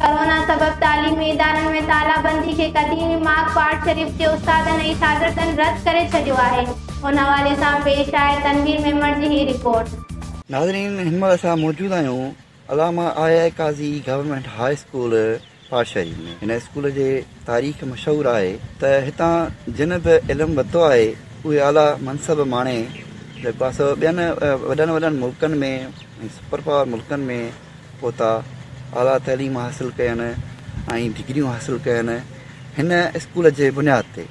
Corona सबब तालीमी इदारनि में तालाबंदी के क़दीमी माक पाठ शरीफ के उस्तादनि ऐं शागिर्दनि रद्द करे छॾियो आहे। उन हवाले सां पेश आहे तनवीर मेमण जी ही रिपोर्ट। नाज़रीन, हिन महिल असां मौजूद आहियूं अलामा आया काज़ी गवर्नमेंट हाई स्कूल पाठ शरीफ में। हिन स्कूल जे तारीख़ मशहूरु आहे त हितां जिन बि इल्मु वरितो आहे उहे आला मनसब माणे जेको आहे सो ॿियनि वॾनि वॾनि मुल्कनि में ऐं सुपर पावर मुल्कनि में पहुता आला तइलीम हासिलु कयनि ऐं डिग्रियूं हासिलु कयनि हिन स्कूल जे बुनियाद ते।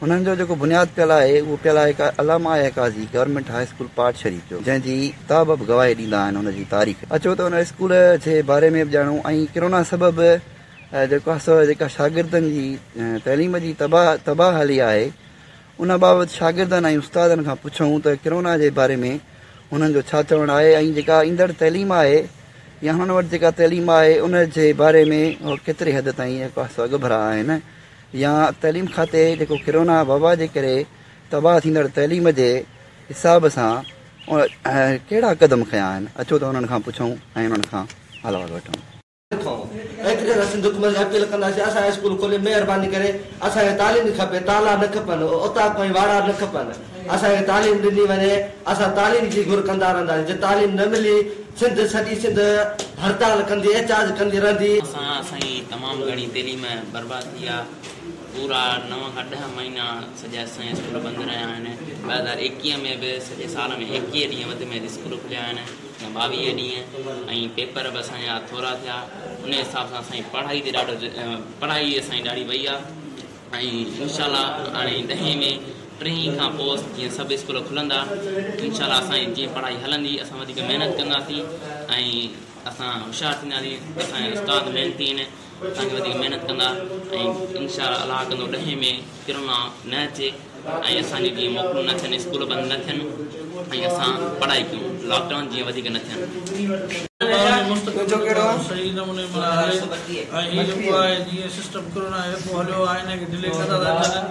हुननि जो जेको बुनियादु पियल आहे उहो पियल आहे अलामा आया काज़ी गवर्नमेंट हाई स्कूल पाठ शरीफ जो, जंहिंजी किताब बि गवाही ॾींदा आहिनि हुनजी तारीख़। अचो त हुन स्कूल जे बारे में बि ॼाणूं ऐं किरोना सबबि जेको आहे सो जेका शागिर्दनि जी तइलीम जी तबाहली आहे उन बाबति शागिर्दनि ऐं उस्तादनि खां पुछूं त किरोना जे बारे में हुननि जो छा चवणु आहे ऐं जेका ईंदड़ तइलीम आहे या हुननि वटि जेका तइलीम आहे उन जे बारे में उहो केतिरे हद ताईं जेको आहे सो अॻभरा आहिनि या तइलीम खाते जेको किरोना वबा जे करे तबाह थींदड़ तइलीम जे हिसाब सां कहिड़ा क़दम खयां आहिनि। अचो त हुननि खां पुछूं ऐं हुननि खां हलवाल वठूं। अपील कंदासीं असांजो स्कूल खोले, महिरबानी करे असांखे तालीम खपे, ताला न खपनि, उता कोई वाड़ा न खपनि, असांखे तालीम ॾिनी वञे। असां तालीम जी घुर कंदा रहंदासीं। जे तालीम न मिली सिंध सॼी सिंध हड़ताल कंदी, एहतजाज कंदी रहंदी। असांजी तमामु घणी तइलीम बर्बाद थी आहे। पूरा 9 खां 10 महीना सॼा असांजा स्कूल बंदि रहिया आहिनि। 2021 में बि सॼे साल में 21 ॾींहं वधि में स्कूल खुलिया आहिनि या 22 ॾींहं, ऐं पेपर बि असांजा थोरा थिया। उन हिसाब सां असांजी पढ़ाई असांजी ॾाढी वई आहे। ऐं इनशाला हाणे 10 में 3 खां पोइ जीअं सभु स्कूल खुलंदा इनशाला असांजी जीअं पढ़ाई हलंदी असां वधीक महिनत कंदासीं ऐं असां होशियारु थींदासीं। असांजा उस्ताद महिनती आहिनि, असांखे वधीक महिनत कंदा ऐं इनशाला अलाह कंदो 10 में किरोना न अचे ऐं असांजी जीअं मोकलूं न थियनि, स्कूल बंदि न थियनि ऐं असां पढ़ाई कयूं, लॉकडाउन जीअं वधीक न थियनि। सही नमूने मल्हाए ऐं हीअ जेको आहे जीअं सिस्टम कोरोना जेको हलियो आहे हिनखे डिले कंदा था अचनि।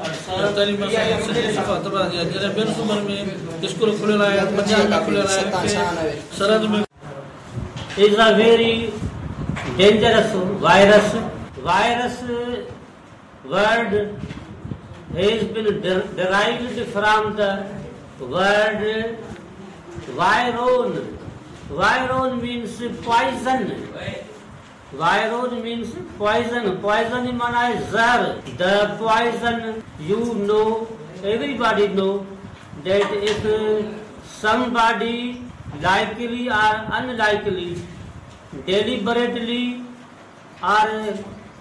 तइलीम तबाह थी आहे। जॾहिं ॿियनि सूबनि में स्कूल खुलियल आहे, पंजाब में खुलियल आहे, सरहद में is a very dangerous virus. Virus word has been derived from the word viron. Viron means poison. Viron means poison. Poison means zar. The poison, you know, everybody know that if somebody likely or unlikely, deliberately or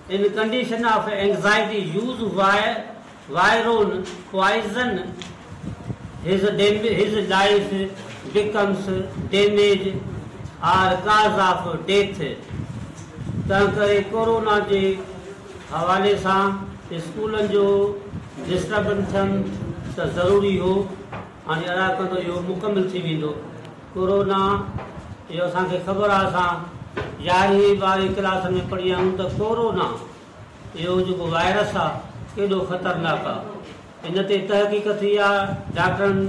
in condition of anxiety use viral poison, his life becomes damaged or cause of death. तंहिं corona जे हवाले सां स्कूलनि जो disturbance थियनि त ज़रूरी हो। हाणे अदा कंदो इहो मुकमिल थी वेंदो। कोरोना इहो असांखे ख़बर आहे, असां 11वीं 12वीं क्लास में पढ़ी आहियूं त कोरोना इहो जेको वायरस आहे केॾो ख़तरनाक आहे। इन ते तहक़ीक़ थी आहे, डॉक्टरनि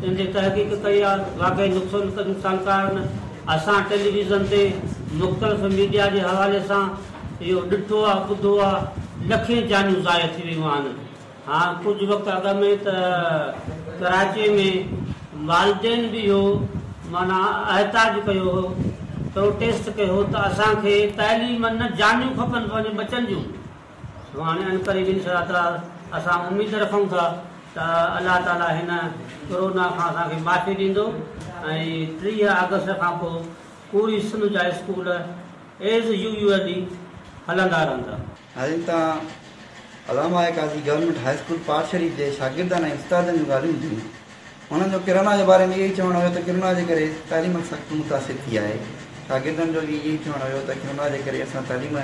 इन ते तहक़ीक़ कई आहे, वाक़ई नुक़सानकारु। असां टेलीविज़न ते मुख़्तलिफ़ मीडिया जे हवाले सां इहो ॾिठो आहे, ॿुधो आहे, लखें जानियूं ज़ाया थी वियूं आहिनि। हा, कुझु वक़्तु अॻ में त कराची में वालदेन बि इहो माना एहताज कयो हो, प्रोटेस्ट कयो हो त असांखे तइलीम न जानियूं खपनि पंहिंजे बचनि जूं। हाणे इन करे असां उमेद रखूं था त अलाह ताला हिन कोरोना खां असांखे माफ़ी ॾींदो ऐं 30 अगस्त खां पोइ पूरी सिंध जा स्कूल एज़ यूजुअली हलंदा रहंदा। हाणे तव्हां अलामा आया काज़ी गवर्नमेंट हाई स्कूल पाठ शरीफ जे शागिर्दनि ऐं उस्तादनि जूं ॻाल्हियूं थियूं। हुननि जो किरोना जे बारे में इहो ई चवणु हुयो त किरोना जे करे तालीम सख़्तु मुतासिर थी आहे। शागिर्दनि जो बि इहो ई चवणु हुयो त किरोना जे करे असां तालीम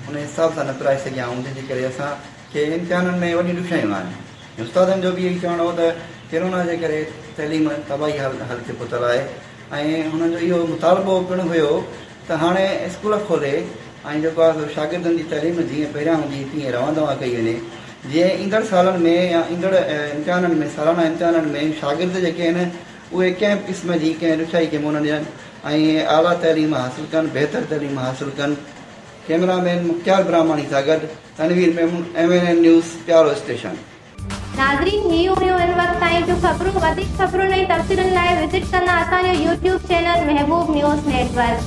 उन हिसाब सां न पढ़ाए सघिया आहियूं, जंहिंजे करे असांखे इम्तिहाननि में वॾियूं ॾुखियायूं आहिनि। उस्तादनि जो बि इहो ई चवणु हो त किरोना जे करे तइलीम तबाही हल ते पहुतल आहे ऐं हुननि जो इहो मुतालबो पिणु हुयो त हाणे स्कूल खोले ऐं जेको आहे शागिर्दनि जी तइलीम जीअं पहिरियां हूंदी तीअं रवंदवा कई वञे। जीअं ईंदड़ सालनि में या ईंदड़ इम्तिहाननि में, सालाना इम्तिहाननि में शागिर्द जेके आहिनि उहे कंहिं क़िस्म जी कंहिं ॾुखियाई खे मुंहुं न ॾियनि ऐं आला तइलीम हासिलु कनि, बहितर तइलीम हासिलु कनि कैमरामैन मुख्तार ब्राह्मणी सां गॾु तनवीर मेमून MNN न्यूज़ प्यारो स्टेशन। नाज़रीन ही हुयूं हिन वक़्त ताईं जूं ख़बरूं। वधीक ख़बरुनि ऐं तफ़सीलुनि लाइ विज़िट कंदा असांजो YouTube चैनल महबूब न्यूज़ नेटवर्क।